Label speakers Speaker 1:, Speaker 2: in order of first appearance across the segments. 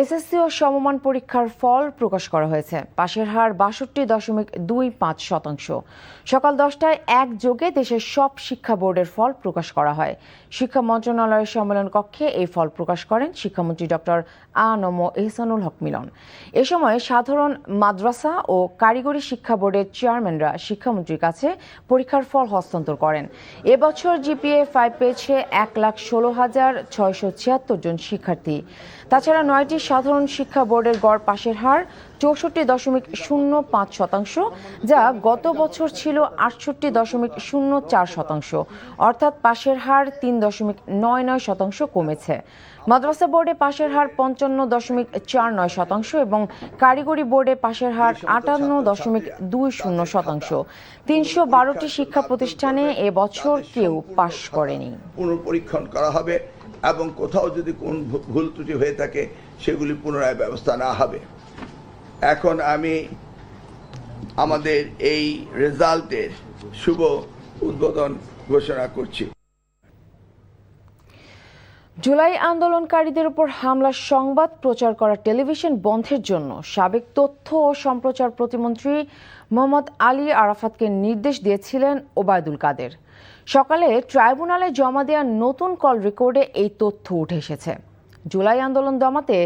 Speaker 1: SSC ও সমমান পরীক্ষার ফল প্রকাশ করা হয়েছে। পাশের হার ৬২.২৫%। সকাল 10টায় একযোগে দেশের সব শিক্ষা বোর্ডের ফল প্রকাশ করা হয়। শিক্ষা মন্ত্রণালয়ের সম্মেলন কক্ষে এই ফল প্রকাশ করেন শিক্ষামন্ত্রী ডক্টর আ.ন.ম এহসানুল হক মিলন। এ সময় সাধারণ মাদ্রাসা ও কারিগরি শিক্ষা বোর্ডের চেয়ারম্যানরা শিক্ষামন্ত্রীর কাছে পরীক্ষার ফল হস্তান্তর করেন। এবছর জিপিএ 5 পেয়েছে ১,১৬,৬৭৬ জন শিক্ষার্থী। তাছাড়া 9টি সাধারণ শিক্ষা বোর্ডের গড় পাশের হার ৬৪.০৫%, যা গত বছর ছিল ৬৮.০৪%। অর্থাৎ পাশের হার ৩.৯৯% কমেছে। মাদ্রাসা বোর্ডে পাশের হার ৫৫.৪৯% এবং কারিগরি বোর্ডে পাশের হার ৫৮.২০%। ৩১২টি শিক্ষা প্রতিষ্ঠানে এবছর কেউ পাশ করেনি।
Speaker 2: পুনঃপরীক্ষণ করা হবে এবং কোথাও যদি কোন ভুল ত্রুটি হয়ে থাকে সেগুলি পুনরায় ব্যবস্থা নেওয়া হবে। এখন আমি আমাদের এই রেজাল্টের শুভ উদ্বোধন ঘোষণা করছি।
Speaker 1: জুলাই আন্দোলনকারীদের উপর হামলার সংবাদ প্রচার করা টেলিভিশন বন্ধের জন্য সাবেক তথ্য ও সম্প্রচার প্রতিমন্ত্রী মোহাম্মদ আলী আরাফাতকে নির্দেশ দিয়েছিলেন ওবায়দুল কাদের। সকালে ট্রাইব্যুনালে জমা দেওয়া নতুন কল রেকর্ডে এই তথ্য উঠে এসেছে। জুলাই আন্দোলন দমাতে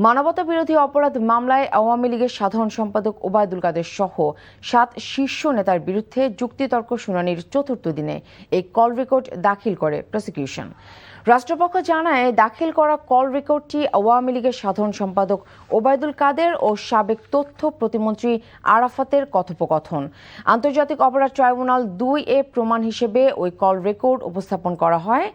Speaker 1: মানবতা বিরোধী অপরাধ মামলায় আওয়ামী লীগের সাধারণ সম্পাদক ওবায়দুল কাদের সহ 7 শীর্ষ নেতার বিরুদ্ধে যুক্তিতর্ক শুনানির চতুর্থ দিনে এই কল রেকর্ড দাখিল করে প্রসিকিউশন। রাষ্ট্রপক্ষ জানায়, দাখিল করা কল রেকর্ডটি আওয়ামী লীগের সাধারণ সম্পাদক ওবায়দুল কাদের ও সাবেক তথ্য প্রতিমন্ত্রী আরাফাতের কথোপকথন। আন্তর্জাতিক অপরাধ ট্রাইব্যুনাল 2 প্রমাণ হিসেবে ওই কল রেকর্ড উপস্থাপন করা হয়।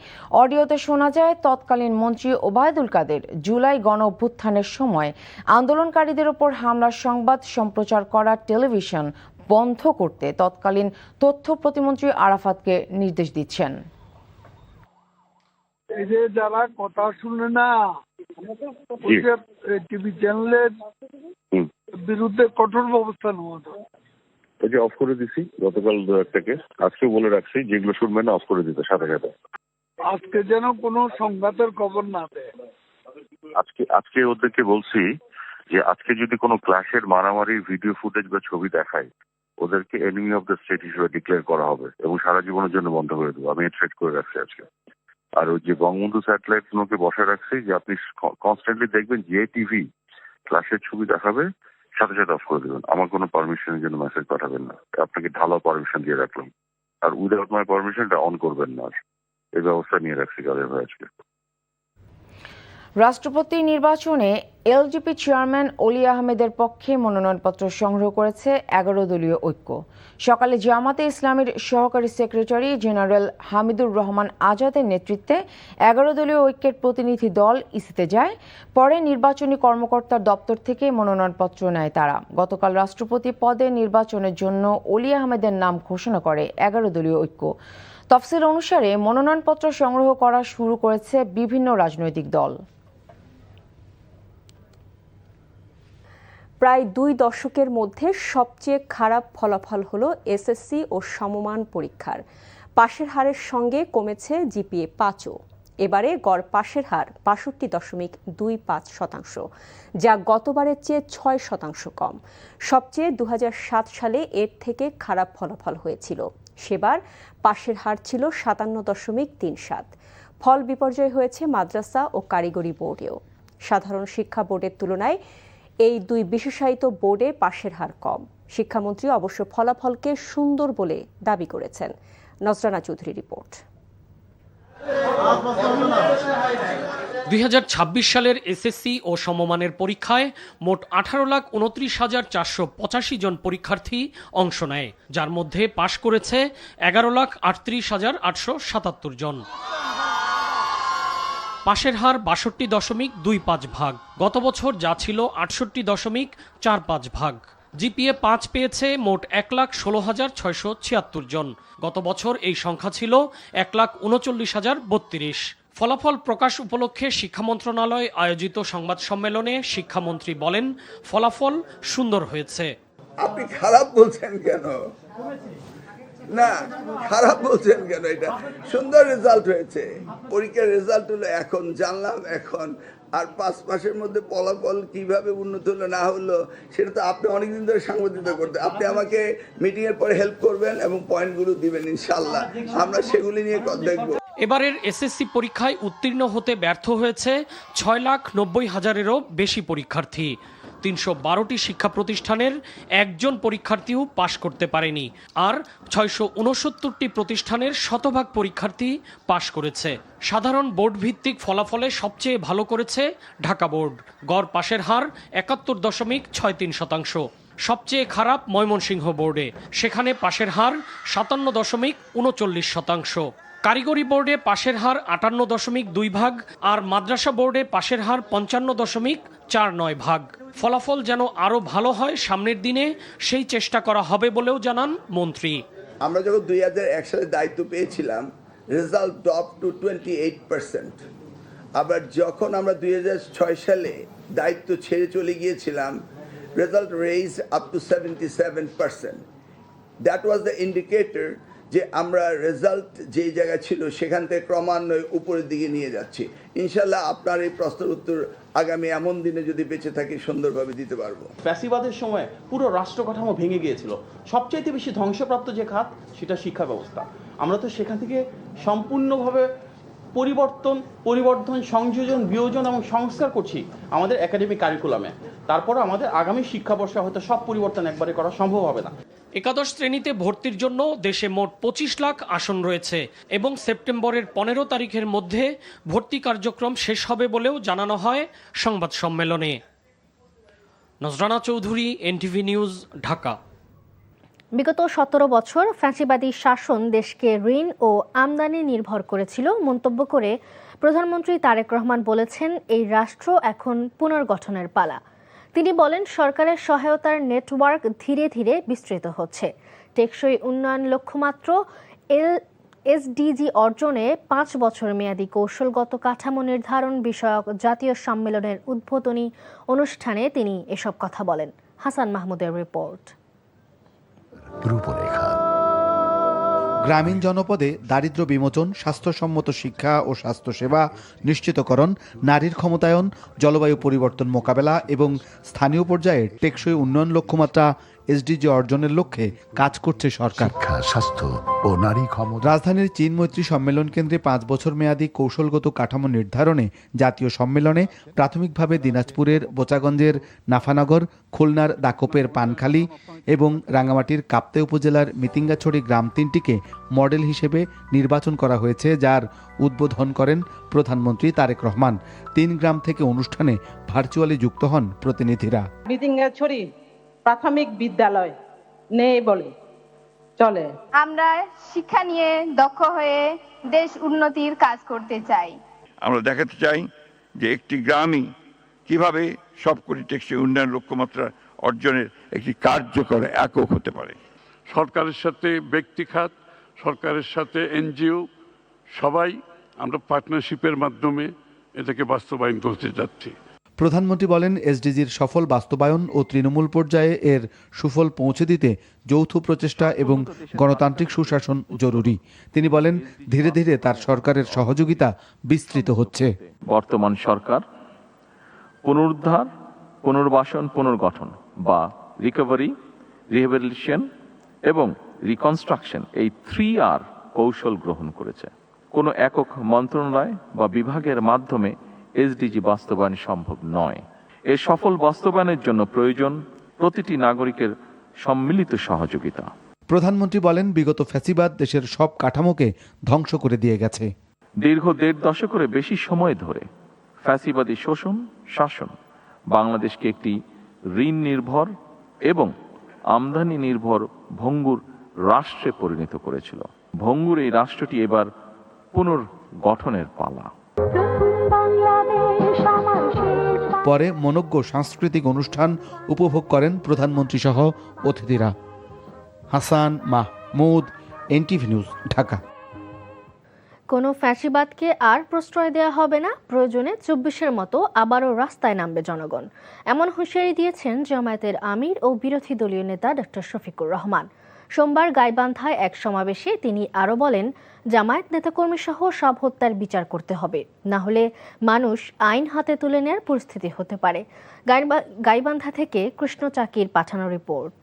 Speaker 1: অডিওতে শোনা যায়, তৎকালীন মন্ত্রী ওবায়দুল কাদের জুলাই গণ অভ্যুত্থানের সময় আন্দোলনকারীদের ওপর হামলার সংবাদ সম্প্রচার করা টেলিভিশন বন্ধ করতে তৎকালীন তথ্য প্রতিমন্ত্রী আরাফাতকে নির্দেশ দিচ্ছেন।
Speaker 3: এই যে যারা কথা শুনে না, টিভি চ্যানেলের বিরুদ্ধে কঠোর ব্যবস্থা নেওয়া হবে।
Speaker 4: ওই যে অফ করে দিছি গতকাল 2-1 থেকে, আজকেও বলে রাখছি যেগুলো শুনবে না অফ করে দিতে সাথে সাথে।
Speaker 3: আজকে যেন কোনো সংঘাতের খবর না দেয়।
Speaker 4: আজকে ওদেরকে বলছি যে আজকে যদি কোনো ক্লাসের মারামারি ভিডিও ফুটেজ বা ছবি দেখায়, ওদেরকে এনিমি অফ দ্য স্টেট হিসেবে ডিক্লেয়ার করা হবে এবং সারা জীবনের জন্য বন্ধ করে দেবো। আমি থ্রেট করে রাখছি আজকে। আর ওই যে বঙ্গবন্ধু স্যাটেলাইট গুলোকে বসায় রাখছি যে আপনি কনস্ট্যান্টলি দেখবেন যে টিভি ক্লাসের ছবি দেখাবে সাথে সাথে অফ করে দেবেন। আমার কোনো পারমিশনের জন্য মেসেজ পাঠাবেন না। আপনাকে ঢালাও পারমিশন দিয়ে রাখলাম। আর উইদাউট মাই পারমিশনটা অন করবেন না। এই ব্যবস্থা নিয়ে রাখছি কাদের ভাই আজকে।
Speaker 1: রাষ্ট্রপতি নির্বাচনে এলজেপি চেয়ারম্যান অলি আহমেদের পক্ষে মনোনয়নপত্র সংগ্রহ করেছে 11 দলীয় ঐক্য। সকালে জামাতে ইসলামীর সহকারী সেক্রেটারি জেনারেল হামিদুর রহমান আজাদের নেতৃত্বে 11 দলীয় ঐক্যের প্রতিনিধি দল ইসিতে যায়। পরে নির্বাচনী কর্মকর্তার দপ্তর থেকে মনোনয়নপত্র নেয় তারা। গতকাল রাষ্ট্রপতি পদে নির্বাচনের জন্য অলি আহমেদের নাম ঘোষণা করে 11 দলীয় ঐক্য। তফসিল অনুসারে মনোনয়নপত্র সংগ্রহ করা শুরু করেছে বিভিন্ন রাজনৈতিক দল।
Speaker 5: প্রায় 2 দশকের মধ্যে সবচেয়ে খারাপ ফলাফল হলো এসএসসি ও সমমান পরীক্ষার। পাশের হারের সঙ্গে কমেছে জিপিএ 5ও। এবারে গড় পাশের হার ৬২.25%, যা গতবারের চেয়ে 6% কম। সবচেয়ে 2007 সালে এর থেকে খারাপ ফলাফল হয়েছিল। সেবার পাশের হার ছিল 57.37। ফল বিপর্যয় হয়েছে মাদ্রাসা ও কারিগরি বোর্ডেও। সাধারণ শিক্ষা বোর্ডের তুলনায় এই 2 বিশেষায়িত বোর্ডে পাশের হার কম। শিক্ষামন্ত্রী অবশ্য ফলাফলকে সুন্দর বলে দাবি করেছেন। নজরানা চৌধুরী রিপোর্ট।
Speaker 6: 2026 সালের এসএসসি ও সমমানের পরীক্ষায় মোট 18,29,485 জন পরীক্ষার্থী অংশ নেয়, যার মধ্যে পাশ করেছে 11,38,877 জন। পাশের হার 62.25%। গত বছর যা ছিল 68.45%। জিপিএ 5 পেয়েছে মোট 1,16,676 জন। গত বছর এই সংখ্যা ছিল 1,39,032। ফলাফল প্রকাশ উপলক্ষে শিক্ষা মন্ত্রণালয় আয়োজিত সংবাদ সম্মেলনে শিক্ষামন্ত্রী বলেন, ফলাফল সুন্দর হয়েছে।
Speaker 2: আপনি খারাপ বলছেন কেন? না, খারাপ বলছেন কেন? এটা সুন্দর রেজাল্ট হয়েছে। পরীক্ষার রেজাল্ট হলো এখন জানলাম, এখন আর 5 মাসের মধ্যে ফলাফল কিভাবে উন্নত হলো না হলো সেটা তো আপনি অনেকদিন ধরে সাংবাদিকতা করতেন। আপনি আমাকে মিটিংয়ের পরে হেল্প করবেন এবং পয়েন্টগুলো দিবেন, ইনশাল্লাহ আমরা সেগুলি নিয়ে দেখব।
Speaker 6: এবারের এসএসসি পরীক্ষায় উত্তীর্ণ হতে ব্যর্থ হয়েছে 6,90,000-এরও বেশি পরীক্ষার্থী। 312টি শিক্ষা প্রতিষ্ঠানের একজন পরীক্ষার্থীও পাশ করতে পারেনি, আর 669টি প্রতিষ্ঠানের শতভাগ পরীক্ষার্থী পাশ করেছে। সাধারণ বোর্ড ভিত্তিক ফলাফলে সবচেয়ে ভালো করেছে ঢাকা বোর্ড, গড় পাশের হার 71.63%। সবচেয়ে খারাপ ময়মনসিংহ বোর্ডে, সেখানে পাশের হার 57.39%। কারিগরি বোর্ডে পাশের হার 58.2%, আর মাদ্রাসা বোর্ডে পাশের হার 55.49%। ফলাফল যেন আরও ভালো হয় সামনের দিনে সেই চেষ্টা করা হবে বলেও জানান মন্ত্রী।
Speaker 2: আমরা যখন 2001 সালে দায়িত্ব পেয়েছিলাম, রেজাল্ট ড্রপ টু 28%। আবার যখন আমরা 2006 সালে দায়িত্ব ছেড়ে চলে গিয়েছিলাম, result raise up to 77%। That was the indicator যে আমরা রেজাল্ট যে জায়গায় ছিল সেখান থেকে ক্রমান্বয়ে উপরের দিকে নিয়ে যাচ্ছি। ইনশাল্লাহ আপনার এই প্রশ্নের উত্তর আগামী এমন দিনে যদি বেঁচে থাকি সুন্দরভাবে দিতে পারবো।
Speaker 7: ফ্যাসিবাদের সময় পুরো রাষ্ট্র কাঠামো ভেঙে গিয়েছিল। সবচাইতে বেশি ধ্বংসপ্রাপ্ত যে খাত সেটা শিক্ষা ব্যবস্থা। আমরা তো সেখান থেকে সম্পূর্ণভাবে পরিবর্তন, সংযোজন, বিয়োজন এবং সংস্কার করছি আমাদের একাডেমিক কারিকুলামে। তারপর আমাদের আগামী শিক্ষাবর্ষে হয়তো সব পরিবর্তন একবারে করা সম্ভব হবে না।
Speaker 6: একাদশ শ্রেণীতে ভর্তির জন্য দেশে মোট 25 লাখ আসন রয়েছে এবং সেপ্টেম্বরের 15 তারিখের মধ্যে ভর্তি কার্যক্রম শেষ হবে বলেও জানানো হয় সংবাদ সম্মেলনে। নজরানা চৌধুরী, এনটিভি নিউজ, ঢাকা।
Speaker 8: বিগত 17 বছর ফ্যাসিবাদী শাসন দেশকে ঋণ ও আমদানি নির্ভর করেছিল মন্তব্য করে প্রধানমন্ত্রী তারেক রহমান বলেছেন, এই রাষ্ট্র এখন পুনর্গঠনের পালা। তিনি বলেন, সরকারের সহায়তার নেটওয়ার্ক ধীরে ধীরে বিস্তৃত হচ্ছে। টেকসই উন্নয়ন লক্ষ্যমাত্রা এসডিজি অর্জনে 5 বছর মেয়াদী কৌশলগত কাঠামো নির্ধারণ বিষয়ক জাতীয় সম্মেলনের উদ্বোধনী অনুষ্ঠানে তিনি এসব কথা বলেন। হাসান মাহমুদের রিপোর্ট।
Speaker 9: রূপরেখা। গ্রামীণ জনপদে দারিদ্র্য বিমোচন, স্বাস্থ্যসম্মত শিক্ষা ও স্বাস্থ্যসেবা নিশ্চিতকরণ, নারীর ক্ষমতায়ন, জলবায়ু পরিবর্তন মোকাবেলা এবং স্থানীয় পর্যায়ে টেকসই উন্নয়ন লক্ষ্যমাত্রা এসডিজি অর্জনের লক্ষ্যে কাজ করছে সরকার।
Speaker 10: শিক্ষা, স্বাস্থ্য ও নারী ক্ষমতা।
Speaker 9: রাজধানীর চীন মৈত্রী সম্মেলন কেন্দ্রে 5 বছর মেয়াদী কৌশলগত কাঠামো নির্ধারণে জাতীয় সম্মেলনে প্রাথমিকভাবে দিনাজপুরের বোচাগঞ্জের নাফানগর, খুলনার দাকোপের পানখালী এবং রাঙ্গামাটির কাপ্তাই উপজেলার মিতিঙ্গাছড়ি গ্রাম 3টিকে মডেল হিসেবে নির্বাচন করা হয়েছে, যার উদ্বোধন করেন প্রধানমন্ত্রী তারেক রহমান। 3 গ্রাম থেকে অনুষ্ঠানে ভার্চুয়ালি যুক্ত হন প্রতিনিধিরা।
Speaker 11: মিতিঙ্গাছড়ি প্রাথমিক বিদ্যালয় নেই বলে চলে।
Speaker 12: আমরা শিক্ষা নিয়ে দক্ষ হয়ে দেশ উন্নতির কাজ করতে চাই।
Speaker 13: আমরা দেখাতে চাই যে একটি গ্রামই কিভাবে সবকটি টেকসই উন্নয়ন লক্ষ্যমাত্রা অর্জনের একটি কার্যকর একক হতে পারে।
Speaker 3: সরকারের সাথে ব্যক্তি খাত, সরকারের সাথে এনজিও, সবাই আমরা পার্টনারশিপের মাধ্যমে এটাকে বাস্তবায়ন করতে যাচ্ছি।
Speaker 9: প্রধানমন্ত্রী বলেন, এসডিজির সফল বাস্তবায়ন ও তৃণমূল পর্যায়ে এর সুফল পৌঁছে দিতে যৌথ প্রচেষ্টা এবং গণতান্ত্রিক সুশাসন জরুরি। তিনি বলেন, ধীরে ধীরে তার সরকারের সহযোগিতা বিস্তৃত হচ্ছে।
Speaker 14: বর্তমান সরকার পুনরুদ্ধার, পুনর্বাসন, পুনর্গঠন বা রিকভারি, রিহ্যাবিলিটেশন এবং রিকনস্ট্রাকশন, এই 3R কৌশল গ্রহণ করেছে। কোনো একক মন্ত্রণালয় বা বিভাগের মাধ্যমে এসডিজি বাস্তবায়ন সম্ভব নয়। এর সফল বাস্তবায়নের জন্য প্রয়োজন প্রতিটি নাগরিকের সম্মিলিত সহযোগিতা।
Speaker 9: প্রধানমন্ত্রী বলেন, বিগত ফ্যাসিবাদ দেশের সব কাঠামোকে ধ্বংস করে দিয়ে গেছে।
Speaker 14: দীর্ঘ 1.5 দশকের বেশি সময় ধরে ফ্যাসিবাদী শোষণ শাসন বাংলাদেশকে একটি ঋণ নির্ভর এবং আমদানি নির্ভর ভঙ্গুর রাষ্ট্রে পরিণত করেছিল। ভঙ্গুর এই রাষ্ট্রটি এবার পুনর্গঠনের পালা।
Speaker 9: পরে মনোজ্ঞ সাংস্কৃতিক অনুষ্ঠান উপভোগ করেন প্রধানমন্ত্রী সহ অতিথিরা। Hasan Mahmud, NTV news, Dhaka.
Speaker 8: কোনো ফ্যাসিবাদকে আর প্রশ্রয় দেওয়া হবে না, প্রয়োজনে 24-এর মতো আবারও রাস্তায় নামবে জনগণ, এমন হুঁশিয়ারি দিয়েছেন জামায়াতের আমির ও বিরোধী দলীয় নেতা ডক্টর শফিকুর রহমান। সোমবার গাইবান্ধায় এক সমাবেশে তিনি আরও বলেন, জামায়াত নেতাকর্মী সহ সব হত্যার বিচার করতে হবে, না হলে মানুষ আইন হাতে তুলে নেওয়ার পরিস্থিতি হতে পারে। গাইবান্ধা থেকে কৃষ্ণ চাকির পাঠানো রিপোর্ট।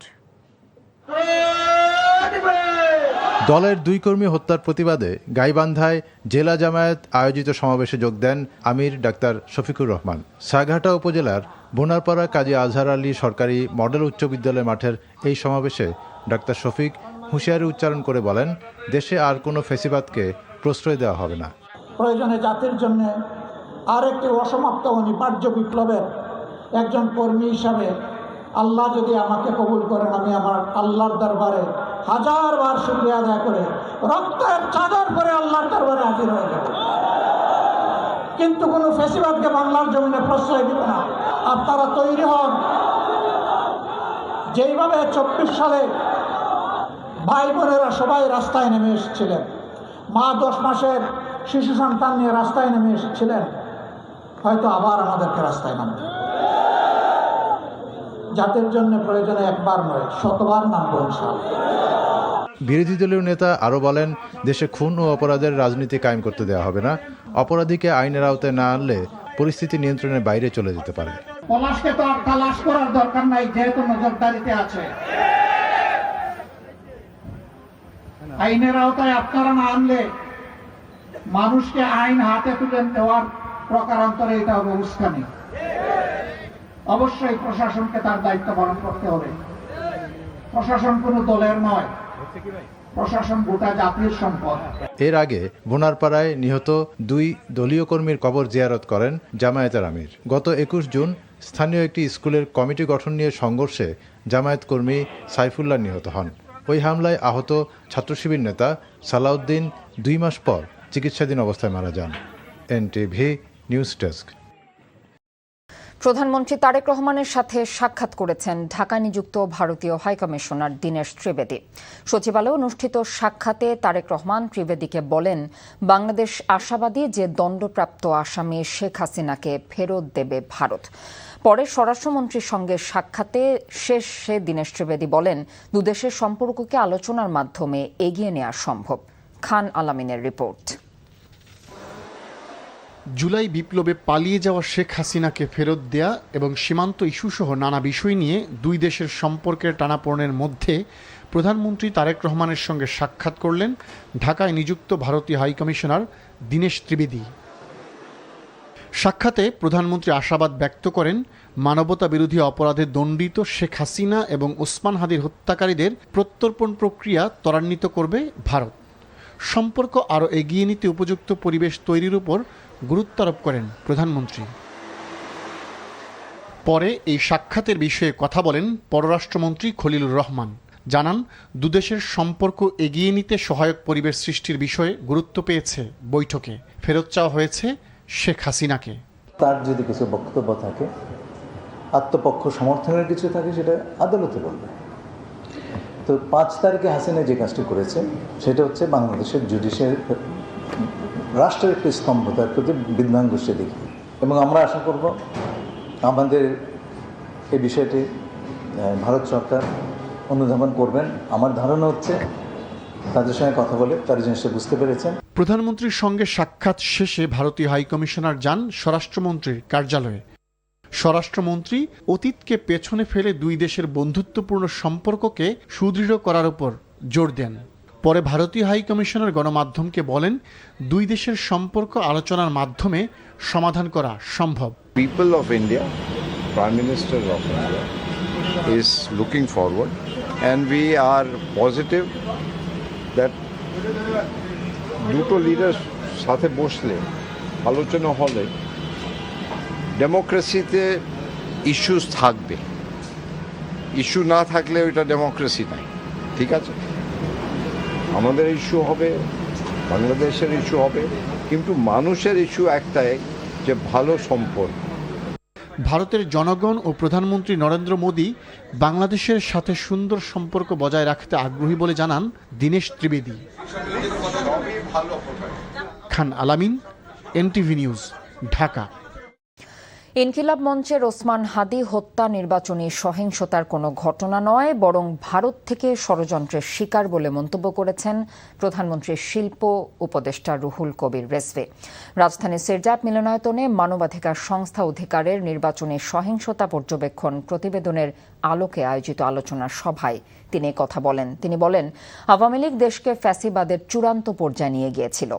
Speaker 15: দলের 2 কর্মী হত্যার প্রতিবাদে গাইবান্ধায় জেলা জামায়াত আয়োজিত সমাবেশে যোগ দেন আমির ডাক্তার শফিকুর রহমান। সাঘাটা উপজেলার বোনারপাড়া কাজী আজহার আলী সরকারি মডেল উচ্চ বিদ্যালয় মাঠের এই সমাবেশে ডাক্তার শফিক হুঁশিয়ারি উচ্চারণ করে বলেন, দেশে আর কোনো ফ্যাসিবাদকে প্রশ্রয় দেওয়া হবে না।
Speaker 16: প্রয়োজনে জাতির জন্য আরেকটি অসমাপ্ত অনিবার্য বিপ্লবের একজন কর্মী হিসাবে আল্লাহ যদি আমাকে কবুল করেন, আমি আমার আল্লাহর দরবারে 1000 বার শুকরিয়া আদায় করে রক্তের চাদর পরে আল্লাহর দরবারে হাজির হয়ে যাব। কিন্তু কোনো ফ্যাসিবাদকে বাংলার জমিনে প্রশ্রয় দিব না। আপনারা তৈরি হন। যেইভাবে 24 সালে ভাই বোনেরা সবাই রাস্তায় নেমে এসেছিলেন, মা 10 মাসের শিশু সন্তান নিয়ে রাস্তায় নেমে এসেছিলেন, হয়তো আবার আমাদেরকে রাস্তায় নামতে। জাতির জন্য প্রয়োজনে একবার নয়, শতবার নামবো ইনশাআল্লাহ।
Speaker 15: বিরোধী দলীয় নেতা আরও বলেন, দেশে খুন ও অপরাধের রাজনীতি কায়েম করতে দেওয়া হবে না। অপরাধীকে আইনের আওতায় না আনলে পরিস্থিতি নিয়ন্ত্রণের বাইরে চলে যেতে পারে।
Speaker 16: পলাশকে তো আর তালাশ করার দরকার নাই, যেহেতু নজরদারিতে আছে। আইনের আওতায় আপনারা না আনলে মানুষকে আইন হাতে তুলে দেওয়ার প্রকারান্তরে এটা হবে উস্কানি। অবশ্যই প্রশাসনকে তার দায়িত্ব পালন করতে হবে। প্রশাসন কোনো দলের নয়, প্রশাসন গোটা জাতির সম্পদ।
Speaker 15: এর আগে বোনারপাড়ায় নিহত 2 দলীয় কর্মীর কবর জিয়ারত করেন জামায়াতের আমির। গত 21 জুন স্থানীয় একটি স্কুলের কমিটি গঠন নিয়ে সংঘর্ষে জামায়াত কর্মী সাইফুল্লাহ নিহত হন। ওই হামলায় আহত ছাত্র শিবির নেতা সালাউদ্দিন 2 মাস পর চিকিৎসাধীন অবস্থায় মারা যান। NTV news desk.
Speaker 17: প্রধানমন্ত্রী তারেক রহমানের সাথে সাক্ষাৎ করেছেন ঢাকা নিযুক্ত ভারতীয় হাইকমিশনার দীনেশ ত্রিবেদী। সচিবালয়ে অনুষ্ঠিত সাক্ষাতে তারেক রহমান ত্রিবেদীকে বলেন, বাংলাদেশ আশাবাদী যে দণ্ডপ্রাপ্ত আসামি শেখ হাসিনাকে ফেরত দেবে ভারত। পরে স্বরাষ্ট্রমন্ত্রীর সঙ্গে সাক্ষাতে শেষে দীনেশ ত্রিবেদী বলেন, দুদেশের সম্পর্ককে আলোচনার মাধ্যমে এগিয়ে নেওয়া সম্ভব। খান আলামিনের রিপোর্ট।
Speaker 18: জুলাই বিপ্লবে পালিয়ে যাওয়া শেখ হাসিনাকে ফেরত দেয়া এবং সীমান্ত ইস্যুসহ নানা বিষয় নিয়ে 2 দেশের সম্পর্কের টানাপোড়েনের মধ্যে প্রধানমন্ত্রী তারেক রহমানের সঙ্গে সাক্ষাৎ করলেন ঢাকায় নিযুক্ত ভারতীয় হাইকমিশনার দীনেশ ত্রিবেদী। সাক্ষাতে প্রধানমন্ত্রী আশাবাদ ব্যক্ত করেন, মানবতা বিরোধী অপরাধে দণ্ডিত শেখ হাসিনা এবং ওসমান হাদির হত্যাকারীদের প্রত্যর্পণ প্রক্রিয়া ত্বরান্বিত করবে ভারত। সম্পর্ক আরও এগিয়ে নিতে উপযুক্ত পরিবেশ তৈরির উপর গুরুত্ব আরোপ করেন প্রধানমন্ত্রী। পরে এই সাক্ষাতের বিষয়ে কথা বলেন পররাষ্ট্রমন্ত্রী খলিলুর রহমান। জানান, দুদেশের সম্পর্ক এগিয়ে নিতে সহায়ক পরিবেশ সৃষ্টির বিষয়ে গুরুত্ব পেয়েছে বৈঠকে। ফেরত চাওয়া হয়েছে শেখ হাসিনাকে।
Speaker 19: তার যদি কিছু বক্তব্য থাকে, আত্মপক্ষ সমর্থনের কিছু থাকে, সেটা আদালতে বলবে। তো 5 তারিখে হাসিনা যে কাজটি করেছে সেটা হচ্ছে বাংলাদেশের জুডিশিয়ারি রাষ্ট্রের একটি স্তম্ভতার প্রতি বিধ্বংসী দিক, এবং আমরা আশা করব আমাদের এই বিষয়টি ভারত সরকার অনুধাবন করবেন। আমার ধারণা হচ্ছে তাদের সঙ্গে কথা বলে তারা জিনিসটা বুঝতে পেরেছেন।
Speaker 18: প্রধানমন্ত্রীর সঙ্গে সাক্ষাৎ শেষে ভারতীয় হাইকমিশনার যান স্বরাষ্ট্রমন্ত্রীর কার্যালয়ে। স্বরাষ্ট্রমন্ত্রী অতীতকে পেছনে ফেলে 2 দেশের বন্ধুত্বপূর্ণ সম্পর্ককে সুদৃঢ় করার উপর জোর দেন। পরে ভারতীয় হাইকমিশনার গণমাধ্যমকে বলেন, 2 দেশের সম্পর্ক আলোচনার মাধ্যমে সমাধান করা সম্ভব।
Speaker 20: People of India, Prime Minister of India is looking forward, and we are positive that দুটো লিডার সাথে বসলে আলোচনা হলে ডেমোক্রেসিতে ইস্যুস থাকবে। ইস্যু না থাকলে ওইটা ডেমোক্রেসি নাই। ঠিক আছে, আমাদের ইস্যু হবে, বাংলাদেশের ইস্যু হবে, কিন্তু মানুষের ইস্যু একটাই, যে ভালো সম্পর্ক।
Speaker 18: ভারতের জনগণ ও প্রধানমন্ত্রী নরেন্দ্র মোদী বাংলাদেশের সাথে সুন্দর সম্পর্ক বজায় রাখতে আগ্রহী বলে জানান দীনেশ ত্রিবেদী। খান আলামিন, এনটিভি নিউজ, ঢাকা।
Speaker 17: ইনকিলাব মঞ্চের ওসমান হাদি হত্যা নির্বাচনী সহিংসতার কোনো ঘটনা নয়, বরং ভারত থেকে ষড়যন্ত্রের শিকার বলে মন্তব্য করেছেন প্রধানমন্ত্রীর শিল্প উপদেষ্টা রুহুল কবির রেজভী। রাজধানীর সিরজাত মিলনায়তনে মানবাধিকার সংস্থা অধিকারের নির্বাচনী সহিংসতা পর্যবেক্ষণ প্রতিবেদনের আলোকে আয়োজিত আলোচনা সভায় তিনি কথা বলেন। তিনি বলেন, আওয়ামী লীগ দেশকে ফ্যাসিবাদের চূড়ান্ত পর্যায়ে নিয়ে গিয়েছিল।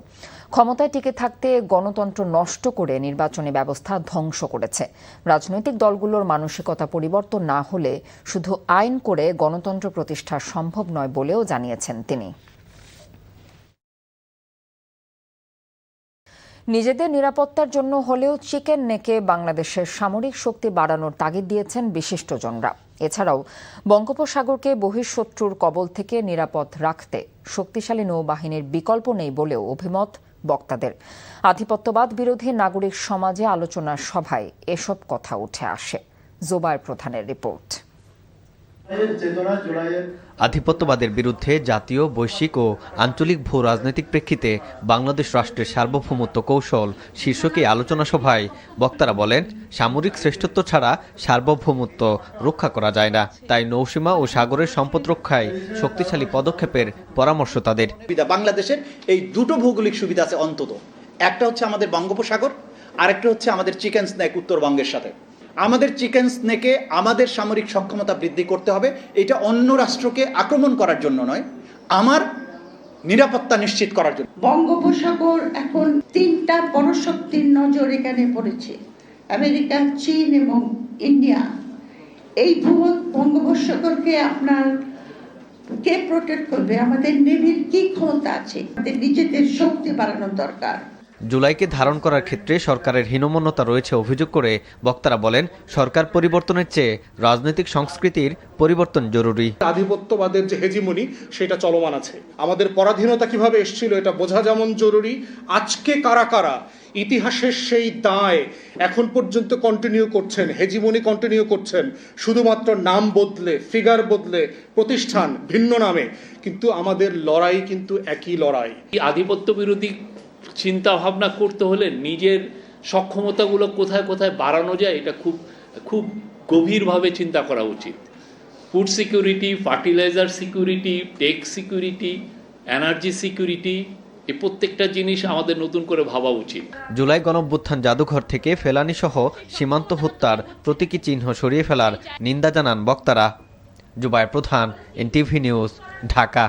Speaker 17: ক্ষমতায় টিকে থাকতে গণতন্ত্র নষ্ট করে নির্বাচনী ব্যবস্থা ধ্বংস করেছে। রাজনৈতিক দলগুলোর মানসিকতা পরিবর্তন না হলে শুধু আইন করে গণতন্ত্র প্রতিষ্ঠা সম্ভব নয় বলেও জানিয়েছেন তিনি। নিজেদের নিরাপত্তার জন্য হলেও চিকেন নেকে বাংলাদেশের সামরিক শক্তি বাড়ানোর তাগিদ দিয়েছেন বিশিষ্টজনরা। এছাড়াও বঙ্গোপসাগরকে বহিঃশত্রুর কবল থেকে নিরাপদ রাখতে শক্তিশালী নৌবাহিনীর বিকল্প নেই বলেও অভিমত বক্তাদের। আধিপত্যবাদ বিরোধী নাগরিক সমাজে আলোচনা সভায় এসব কথা উঠে আসে। জোবায়ের প্রধানের রিপোর্ট।
Speaker 21: আধিপত্যবাদের বিরুদ্ধে জাতীয়, বৈশ্বিক ও আঞ্চলিক ভূ রাজনৈতিক প্রেক্ষিতে বাংলাদেশ রাষ্ট্রের সার্বভৌমত্ব কৌশল শীর্ষক এই আলোচনা সভায় বক্তারা বলেন, সামরিক শ্রেষ্ঠত্ব ছাড়া সার্বভৌমত্ব রক্ষা করা যায় না। তাই নৌসীমা ও সাগরের সম্পদ রক্ষায় শক্তিশালী পদক্ষেপের পরামর্শ তাদের।
Speaker 22: বাংলাদেশের এই দুটো ভৌগোলিক সুবিধা আছে অন্তত, একটা হচ্ছে আমাদের বঙ্গোপসাগর, আরেকটা হচ্ছে আমাদের চিকেন স্ন্যাক উত্তরবঙ্গের সাথে। আমাদের চিকেন স্নেকে আমাদের সামরিক সক্ষমতা বৃদ্ধি করতে হবে। এটা অন্য রাষ্ট্রকে আক্রমণ করার জন্য নয়, আমার নিরাপত্তা নিশ্চিত করার জন্য।
Speaker 23: বঙ্গোপসাগর এখন তিনটা পরশক্তির নজর এখানে পড়েছে, আমেরিকা, চীন এবং ইন্ডিয়া। এই বঙ্গোপসাগরকে আপনার কে প্রোটেক্ট করবে? আমাদের নেভির কি ক্ষমতা আছে? আমাদের নিজেদের শক্তি বাড়ানোর দরকার।
Speaker 21: জুলাইকে ধারণ করার ক্ষেত্রে সরকারের হীনমন্যতা রয়েছে অভিযোগ করে বক্তারা বলেন, সরকার পরিবর্তনের চেয়ে রাজনৈতিক সংস্কৃতির পরিবর্তন জরুরি।
Speaker 24: আধিপত্যবাদের যে হেজিমনি সেটা চলমান আছে। আমাদের পরাধীনতা কিভাবে এসেছিল এটা বোঝা যেমন জরুরি, আজকে কারা কারা ইতিহাসের সেই দায় এখন পর্যন্ত কন্টিনিউ করছেন, হেজিমনি কন্টিনিউ করছেন, শুধুমাত্র নাম বদলে, ফিগার বদলে, প্রতিষ্ঠান ভিন্ন নামে, কিন্তু আমাদের লড়াই কিন্তু একই লড়াই।
Speaker 25: আধিপত্য বিরোধী চিন্তা ভাবনা করতে হলে নিজের সক্ষমতাগুলো কোথায় কোথায় বাড়ানো যায় এটা খুব গভীরভাবে চিন্তা করা উচিত। Food security, fertiliser security, tech security, energy security, এই প্রত্যেকটা জিনিস আমাদের নতুন করে ভাবা উচিত।
Speaker 21: জুলাই গণঅভ্যুত্থান জাদুঘর থেকে ফেলানি সহ সীমান্ত হত্যার প্রতীকী চিহ্ন সরিয়ে ফেলার নিন্দা জানান বক্তারা। জুবায়ের প্রধান, এনটিভি নিউজ, ঢাকা।